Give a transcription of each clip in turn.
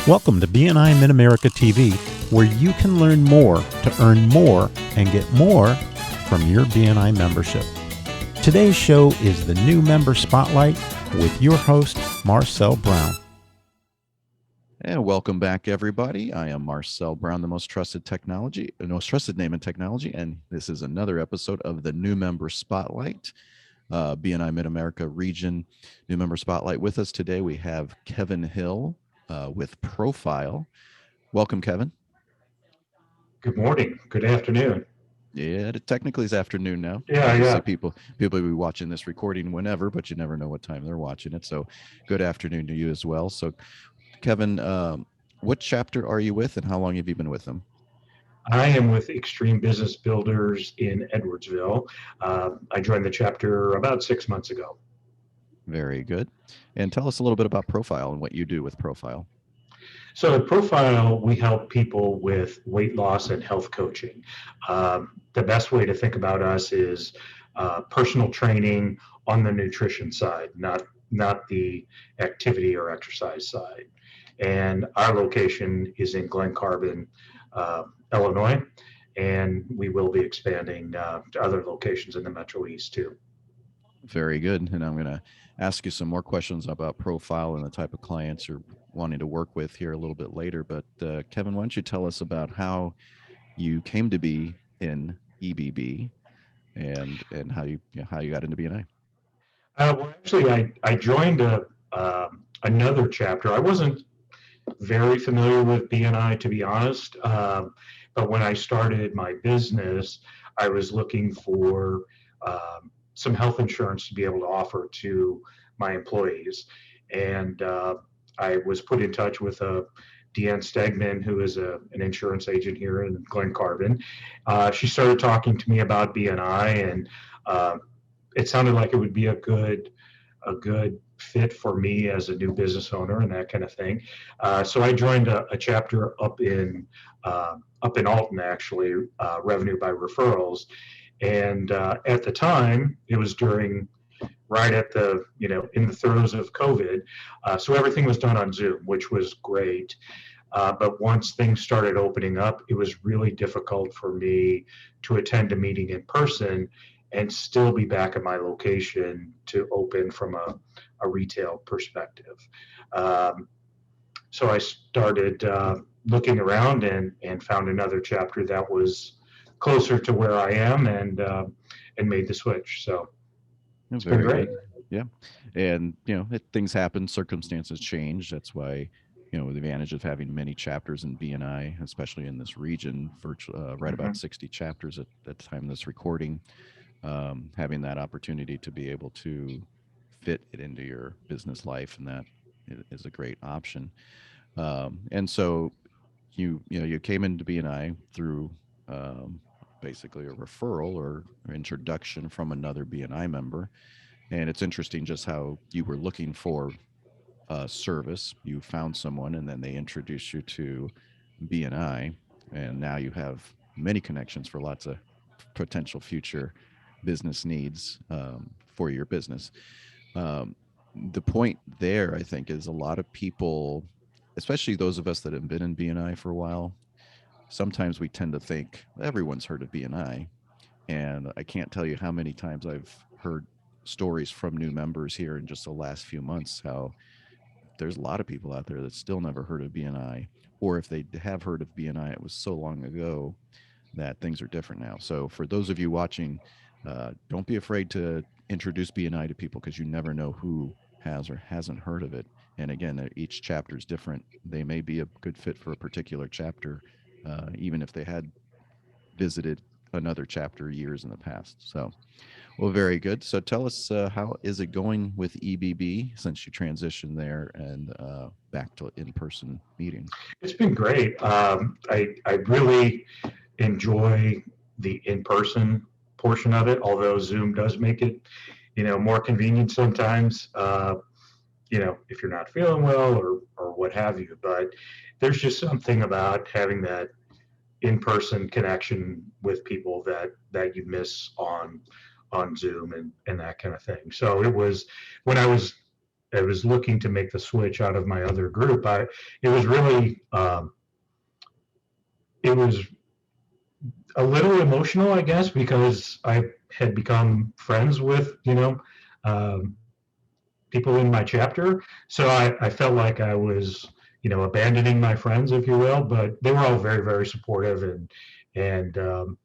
Welcome to BNi Mid America TV, where you can learn more to earn more and get more from your BNi membership. Today's show is the new member spotlight with your host, Marcel Brown. And welcome back, everybody. I am Marcel Brown, the most trusted name in technology, and this is another episode of the New Member Spotlight, BNi Mid America Region New Member Spotlight. With us today, we have Kevin Hill with Profile. Welcome, Kevin. Good morning. Good afternoon. Yeah, it technically is afternoon now. Yeah, Obviously, yeah. people will be watching this recording whenever, but you never know what time they're watching it. So, good afternoon to you as well. So, Kevin, what chapter are you with, and how long have you been with them? I am with Extreme Business Builders in Edwardsville. I joined the chapter about 6 months ago. Very good. And tell us a little bit about Profile and what you do with Profile. So at Profile, we help people with weight loss and health coaching. The best way to think about us is personal training on the nutrition side, not the activity or exercise side. And our location is in Glen Carbon, Illinois, and we will be expanding to other locations in the Metro East too. Very good. And I'm going to ask you some more questions about Profile and the type of clients you're wanting to work with here a little bit later. But Kevin, why don't you tell us about how you came to be in EBB and how you got into BNI? Well, actually, I joined another chapter. I wasn't very familiar with BNI, to be honest. But when I started my business, I was looking for some health insurance to be able to offer to my employees. And I was put in touch with Deanne Stegman, who is an insurance agent here in Glen Carbon. She started talking to me about BNI, and it sounded like it would be a good fit for me as a new business owner and that kind of thing. So I joined a chapter up in Alton, actually, Revenue by Referrals. And at the time, it was right at the, in the throes of COVID. So everything was done on Zoom, which was great. But once things started opening up, it was really difficult for me to attend a meeting in person and still be back at my location to open from a retail perspective. So I started looking around and found another chapter that was closer to where I am and made the switch. So it's been great. Good. Yeah. And, things happen, circumstances change. That's why, the advantage of having many chapters in BNI, especially in this region, right about 60 chapters at the time of this recording, having that opportunity to be able to fit it into your business life, and that is a great option. And so you came into BNI through basically a referral or introduction from another BNI member. And it's interesting just how you were looking for a service, you found someone, and then they introduced you to BNI, and now you have many connections for lots of potential future business needs for your business. The point there, I think, is a lot of people, especially those of us that have been in BNI for a while, sometimes we tend to think everyone's heard of BNI. And I can't tell you how many times I've heard stories from new members here in just the last few months, how there's a lot of people out there that still never heard of BNI, or if they have heard of BNI, it was so long ago that things are different now. So for those of you watching, don't be afraid to introduce BNI to people, because you never know who has or hasn't heard of it. And again, each chapter is different. They may be a good fit for a particular chapter, even if they had visited another chapter years in the past. So, well, very good. So tell us, how is it going with EBB since you transitioned there and back to in-person meetings? It's been great. I really enjoy the in-person portion of it, although Zoom does make it, more convenient sometimes, if you're not feeling well or what have you. But there's just something about having that in-person connection with people that you miss on Zoom and that kind of thing. So it was, when I was I was looking to make the switch out of my other group, it was really, it was a little emotional, I guess, because I had become friends with, um, people in my chapter. So I felt like I was, abandoning my friends, if you will, but they were all very, very supportive, and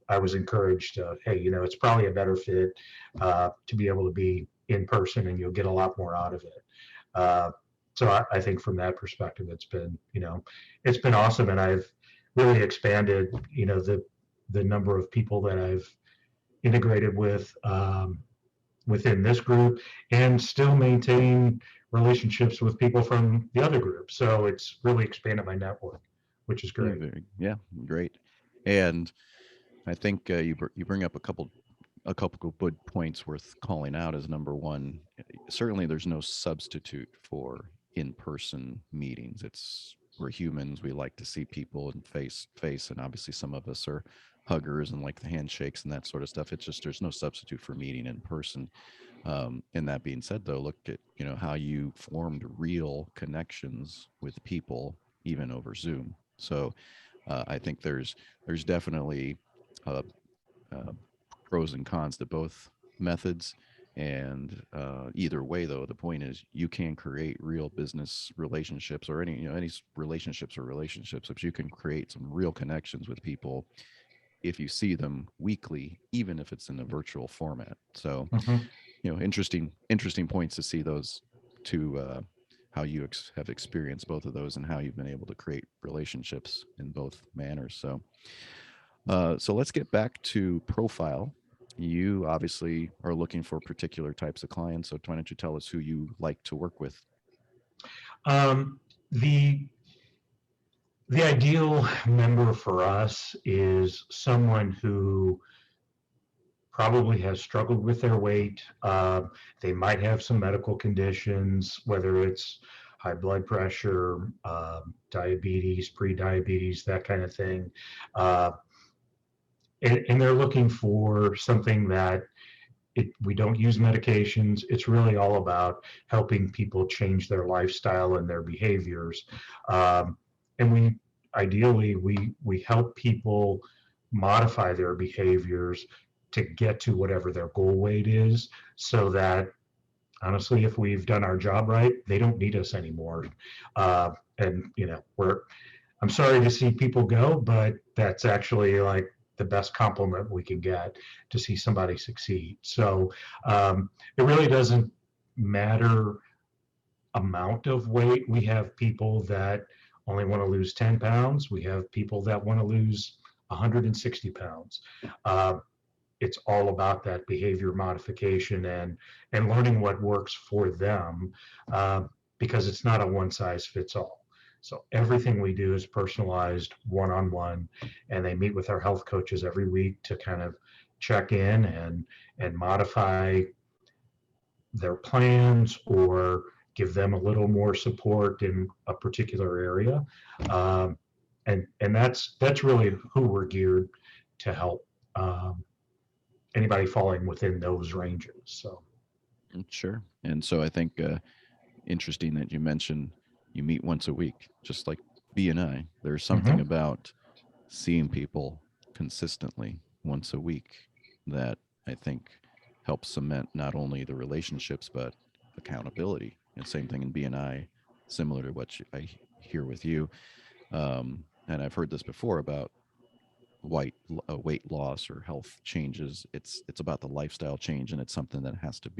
I was encouraged, hey, it's probably a better fit to be able to be in person, and you'll get a lot more out of it. So I think from that perspective, it's been awesome, and I've really expanded, the number of people that I've integrated with within this group, and still maintain relationships with people from the other group. So it's really expanded my network, which is great. Yeah, great. And I think you bring up a couple good points worth calling out. As number one, certainly there's no substitute for in-person meetings. We're humans. We like to see people in face to face, and obviously some of us are huggers and like the handshakes and that sort of stuff. It's just there's no substitute for meeting in person. And that being said, though, look at how you formed real connections with people even over Zoom. So I think there's definitely uh, uh, pros and cons to both methods. And either way, though, the point is you can create real business relationships, or any relationships, but you can create some real connections with people if you see them weekly, even if it's in a virtual format. So, interesting points to see those two, how you have experienced both of those and how you've been able to create relationships in both manners. So, so let's get back to profile. You obviously are looking for particular types of clients. So why don't you tell us who you like to work with? The ideal member for us is someone who probably has struggled with their weight. They might have some medical conditions, whether it's high blood pressure, diabetes, pre-diabetes, that kind of thing. And they're looking for something that we don't use medications. It's really all about helping people change their lifestyle and their behaviors. And ideally we help people modify their behaviors to get to whatever their goal weight is, so that honestly, if we've done our job right, they don't need us anymore. And I'm sorry to see people go, but that's actually like the best compliment we can get, to see somebody succeed. So it really doesn't matter amount of weight. We have people that only want to lose 10 pounds. We have people that want to lose 160 pounds. It's all about that behavior modification and learning what works for them, because it's not a one size fits all. So everything we do is personalized, one-on-one, and they meet with our health coaches every week to kind of check in and modify their plans, or give them a little more support in a particular area. And that's really who we're geared to help. Anybody falling within those ranges. So Sure. And so I think interesting that you mentioned you meet once a week, just like BNi. There's something about seeing people consistently once a week that I think helps cement not only the relationships but accountability. And same thing in BNi, similar to what I hear with you. And I've heard this before about weight loss or health changes. It's about the lifestyle change, and it's something that has to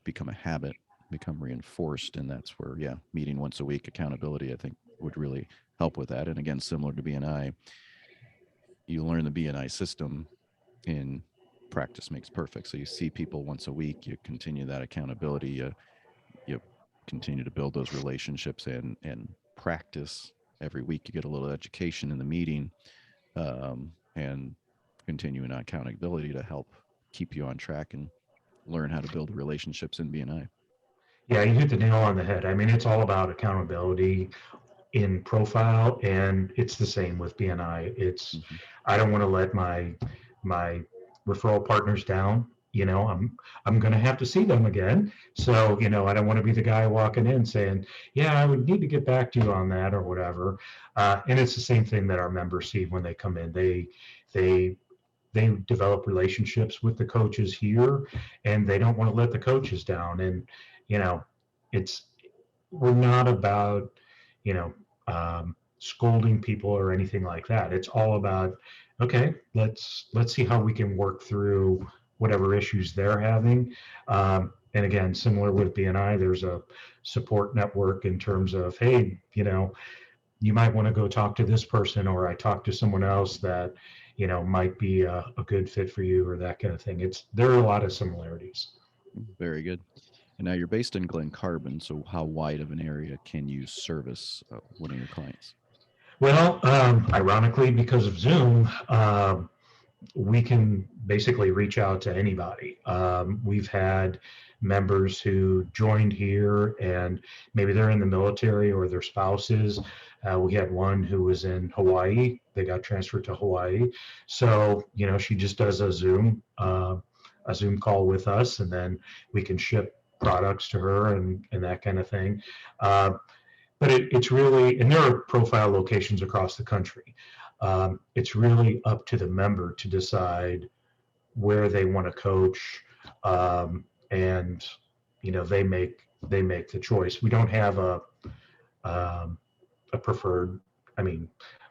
become a habit, become reinforced. And that's where, meeting once a week, accountability, I think would really help with that. And again, similar to BNi, you learn the BNi system in practice makes perfect. So you see people once a week, you continue that accountability, you continue to build those relationships and practice every week. You get a little education in the meeting, and continuing accountability to help keep you on track and learn how to build relationships in BNi. Yeah, you hit the nail on the head. I mean, it's all about accountability in profile, and it's the same with BNi. It's I don't want to let my referral partners down. I'm going to have to see them again. So, I don't want to be the guy walking in saying, yeah, I would need to get back to you on that or whatever. And it's the same thing that our members see when they come in. They develop relationships with the coaches here, and they don't want to let the coaches down. And, we're not about, you know, scolding people or anything like that. It's all about, okay, let's see how we can work through whatever issues they're having. And again, similar with BNI, there's a support network in terms of, hey, you might want to go talk to this person, or I talked to someone else that, might be a good fit for you, or that kind of thing. There are a lot of similarities. Very good. And now you're based in Glen Carbon, so how wide of an area can you service one of your clients? Well, ironically, because of Zoom, we can basically reach out to anybody. We've had members who joined here and maybe they're in the military or their spouses. We had one who was in Hawaii. They got transferred to Hawaii. So, she just does a Zoom call with us, and then we can ship products to her and that kind of thing. But it's really, and there are profile locations across the country. It's really up to the member to decide where they want to coach, and they make the choice. We don't have a preferred. I mean,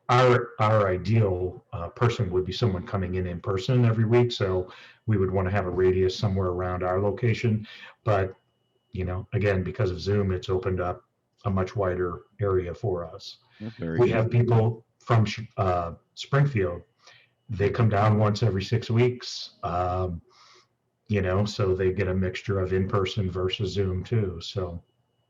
our ideal person would be someone coming in person every week. So we would want to have a radius somewhere around our location. But again, because of Zoom, it's opened up a much wider area for us. We have people from Springfield. They come down once every 6 weeks, so they get a mixture of in-person versus Zoom too. So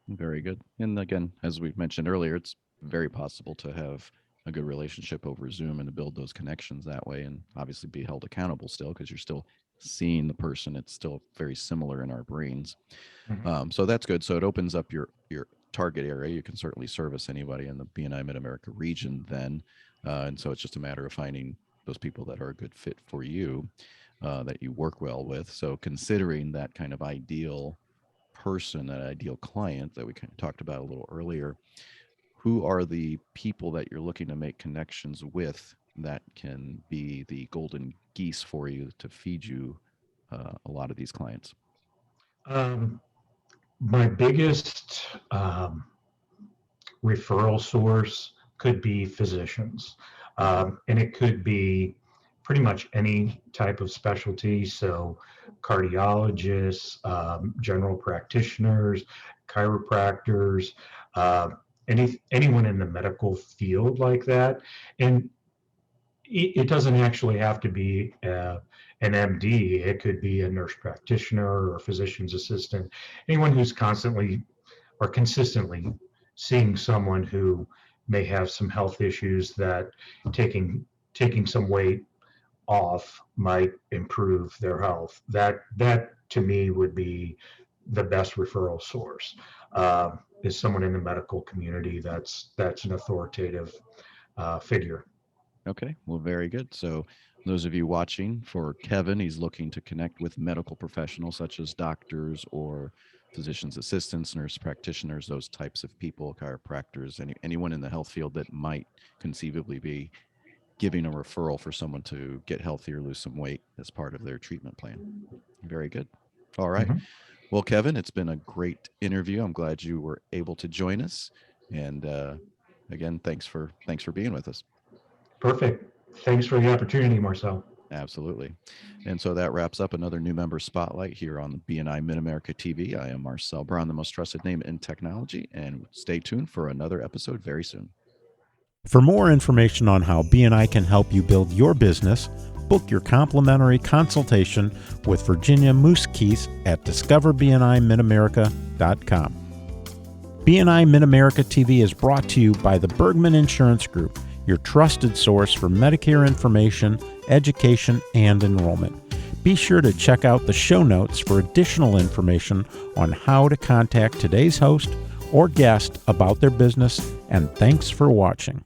very good. And again, as we mentioned earlier, it's very possible to have a good relationship over Zoom and to build those connections that way, and obviously be held accountable still, because you're still seeing the person. It's still very similar in our brains. Mm-hmm. So that's good. So it opens up your target area. You can certainly service anybody in the BNi Mid America region then. And so it's just a matter of finding those people that are a good fit for you, that you work well with. So considering that kind of ideal person, that ideal client that we kind of talked about a little earlier, who are the people that you're looking to make connections with that can be the golden geese for you to feed you a lot of these clients? My biggest referral source could be physicians, and it could be pretty much any type of specialty. So cardiologists, general practitioners, chiropractors, anyone in the medical field like that. And it doesn't actually have to be an MD. It could be a nurse practitioner or a physician's assistant, anyone who's constantly or consistently seeing someone who may have some health issues that taking some weight off might improve their health. That to me would be the best referral source, is someone in the medical community that's an authoritative figure. Okay, well, very good. So those of you watching, for Kevin, he's looking to connect with medical professionals such as doctors or physician's assistants, nurse practitioners, those types of people, chiropractors, anyone in the health field that might conceivably be giving a referral for someone to get healthy or lose some weight as part of their treatment plan. Very good. All right. Mm-hmm. Well, Kevin, it's been a great interview. I'm glad you were able to join us. And again, thanks for being with us. Perfect. Thanks for the opportunity, Marcel. Absolutely. And so that wraps up another new member spotlight here on the BNi Mid America TV. I am Marcel Brown, the most trusted name in technology, and stay tuned for another episode very soon. For more information on how BNi can help you build your business, book your complimentary consultation with Virginia Moose-Keith at discoverbnimidamerica.com. BNi Mid America TV is brought to you by the Bergman Insurance Group, your trusted source for Medicare information, education, and enrollment. Be sure to check out the show notes for additional information on how to contact today's host or guest about their business, and thanks for watching.